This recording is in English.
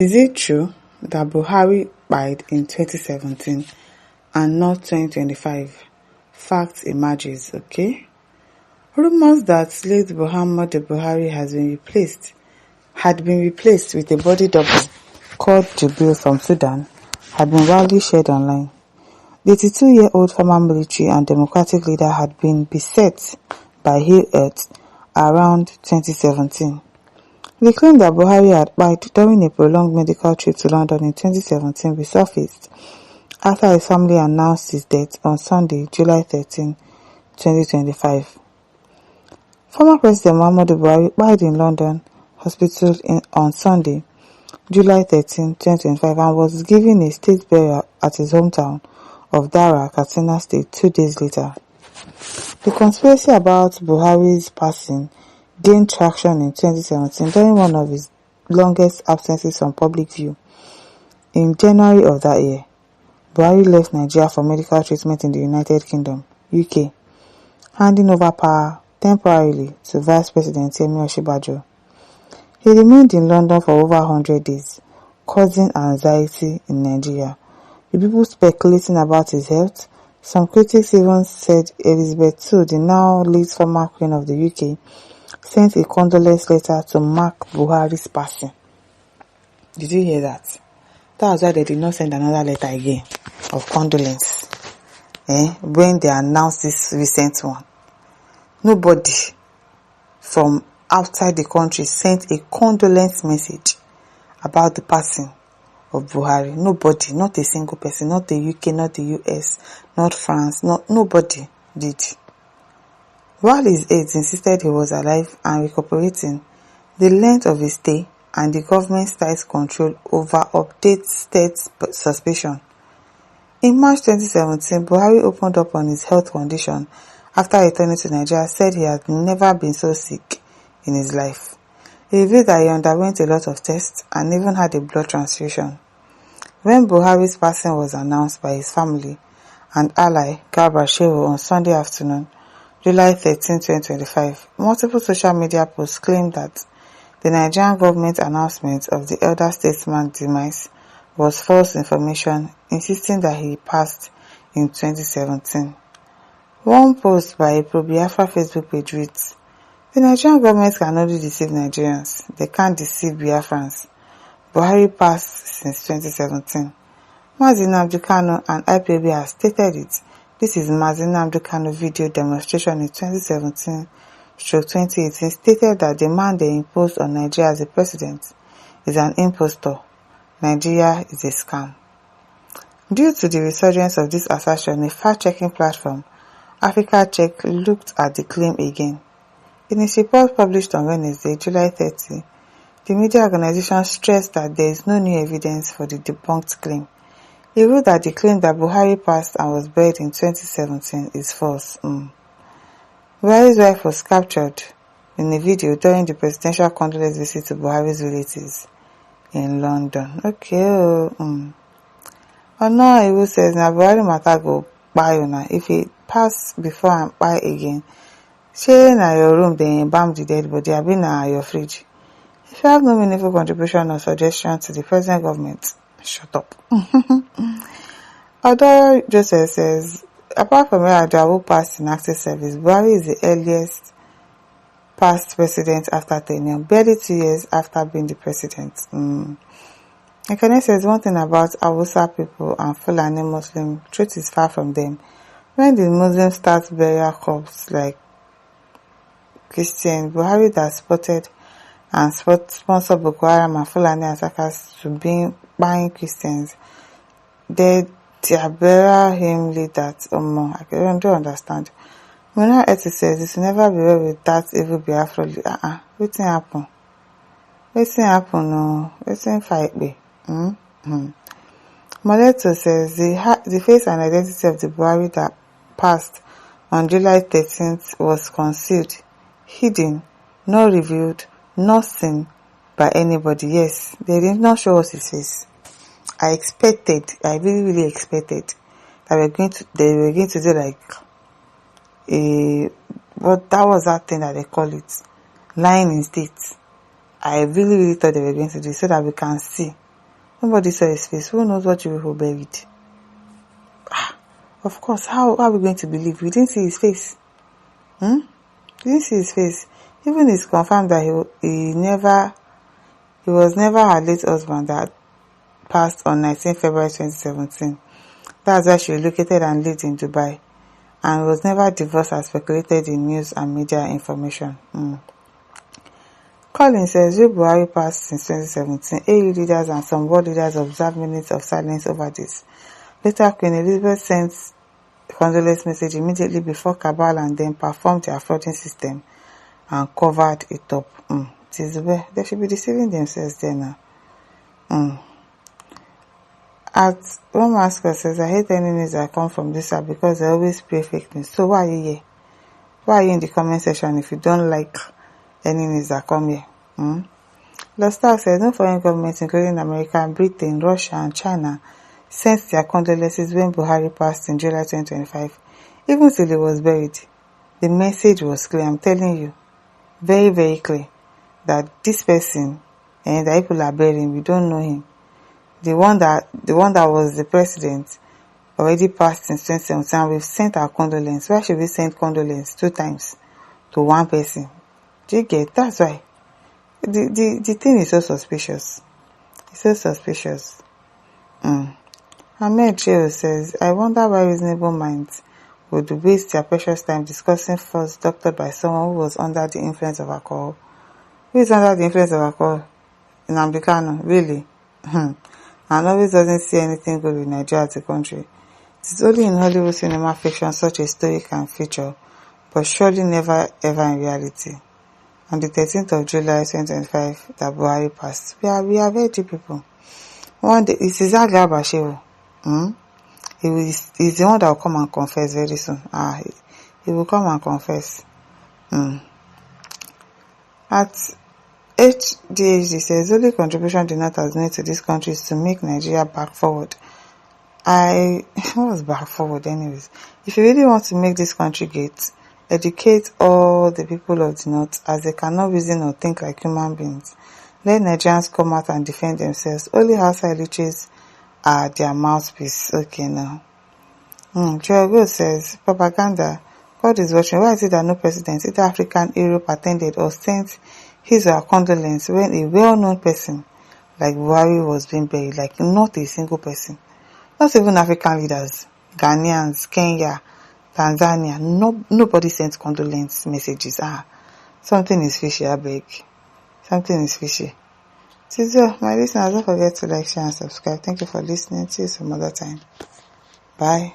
Is it true that Buhari died in 2017 and not 2025? Fact emerges, okay? Rumors that late Muhammadu Buhari had been replaced with a body double called Jubril from Sudan had been widely shared online. The 82-year-old former military and democratic leader had been beset by ill health around 2017. The claim that Buhari had died during a prolonged medical trip to London in 2017 resurfaced after his family announced his death on Sunday, July 13, 2025. Former President Muhammadu Buhari died in London Hospital on Sunday, July 13, 2025 and was given a state burial at his hometown of Dara, Katsina State 2 days later. The conspiracy about Buhari's passing gained traction in 2017 during one of his longest absences from public view. In January of that year, Buhari left Nigeria for medical treatment in the United Kingdom, UK, handing over power temporarily to Vice President Yemi Osinbajo. He remained in London for over 100 days, causing anxiety in Nigeria, with people speculating about his health. Some critics even said Elizabeth II, the now late former Queen of the UK, sent a condolence letter to mark Buhari's passing. Did you hear that? That was why they did not send another letter again of condolence. When they announced this recent one. Nobody from outside the country sent a condolence message about the passing of Buhari. Nobody, not a single person, not the UK, not the US, not France, nobody did. While his aides insisted he was alive and recuperating, the length of his stay and the government's tight control over updated state suspicion. In March 2017, Buhari opened up on his health condition after returning to Nigeria, said he had never been so sick in his life. He revealed that he underwent a lot of tests and even had a blood transfusion. When Buhari's passing was announced by his family and ally Garba Shehu on Sunday afternoon, July 13, 2025, multiple social media posts claimed that the Nigerian government announcement of the elder statesman's demise was false information, insisting that he passed in 2017. One post by a pro-Biafra Facebook page reads, "The Nigerian government can only deceive Nigerians. They can't deceive Biafrans. Buhari passed since 2017. Mazi Nnamdi Kanu and IPOB have stated it. This is Mazi Nnamdi Kanu video demonstration in 2017-2018 stated that the man they imposed on Nigeria as a president is an impostor. Nigeria is a scam." Due to the resurgence of this assertion, a fact-checking platform, Africa Check, looked at the claim again. In its report published on Wednesday, July 30, the media organization stressed that there is no new evidence for the debunked claim. It ruled that the claim that Buhari passed and was buried in 2017 is false. Buhari's wife was captured in a video during the presidential condolence visit to Buhari's relatives in London. Okay. Ono Iwu says, na Buhari matter go kpai una. If he pass before and kpai again, shey na your room they embalm the dead body, abi na your fridge. If you have no meaningful contribution or suggestion to the present government, shut up. Although Joseph says, apart from Yar'Adua who passed in active service, Buhari is the earliest past president after tenure, barely 2 years after being the president. Ekene says, one thing about Hausa people and Fulani Muslim, truth is far from them. When the Muslims start burial corpses like Christian, Buhari that spotted and sponsored Boko Haram and Fulani attackers to be buying Christians, their burial him lead that I don't understand. Muna Eti says it will never be well with that evil Biafra. Wetin happen? No, wetin fight be? Moleto says the face and identity of the Buhari that passed on July 13th was concealed, hidden, not revealed, not seen by anybody. Yes, they did not show us his face. I really expected that they were going to do like but that was that thing that they call it, lying in state. I really thought they were going to do so that we can see Nobody saw his face. Who knows what you were buried? Of course, how are we going to believe? We didn't see his face. We didn't see his face. Even it's confirmed that he was never her late husband that passed on 19 February 2017. That's why she relocated and lived in Dubai, and was never divorced as speculated in news and media information. Collins says, when Buhari passed since 2017, AU leaders and some world leaders observed minutes of silence over this. Later, Queen Elizabeth sent a condolence message immediately before Cabal and then performed their flooding system and covered it up. It is where they should be deceiving themselves there now. At one mascot says, I hate any news that come from this app because they always spray fake news. So why are you here? Why are you in the comment section if you don't like any news that come here? Lostar says, no foreign governments, including America, Britain, Russia, and China, sent their condolences when Buhari passed in July 2025. Even till he was buried, the message was clear. I'm telling you, very, very clear, that this person and the people are burying, we don't know him. The one that was the president already passed in 2017. We've sent our condolence. Why should we send condolence 2 times to one person? Do you get? That's why the thing is so suspicious. It's so suspicious. Ahmed Cheo says, I wonder why reasonable minds would waste their precious time discussing faults doctored by someone who was under the influence of alcohol. Who is under the influence of alcohol? Nnamdi Kanu, really? And always doesn't see anything good with Nigeria as a country. It is only in Hollywood cinema fiction such a story can feature, but surely never ever in reality. On the 13th of July 2025, that Buhari passed. We are very deep people. One day, it's Isaac Gabashevo. He's the one that will come and confess very soon. He will come and confess. At HDHD says, only contribution the North has made to this country is to make Nigeria back forward. What was back forward anyways? If you really want to make this country great, educate all the people of the North as they cannot reason or think like human beings. Let Nigerians come out and defend themselves. Only outside leeches are their mouthpiece. Okay now. Jogo says, propaganda. God is watching. Why is it that no president, either African, Europe, attended or sent his or her condolence when a well-known person like Buhari was being buried? Like, not a single person. Not even African leaders. Ghanaians, Kenya, Tanzania. Nobody sent condolence messages. Something is fishy, I beg. Something is fishy. So, my listeners, don't forget to like, share, and subscribe. Thank you for listening. See you some other time. Bye.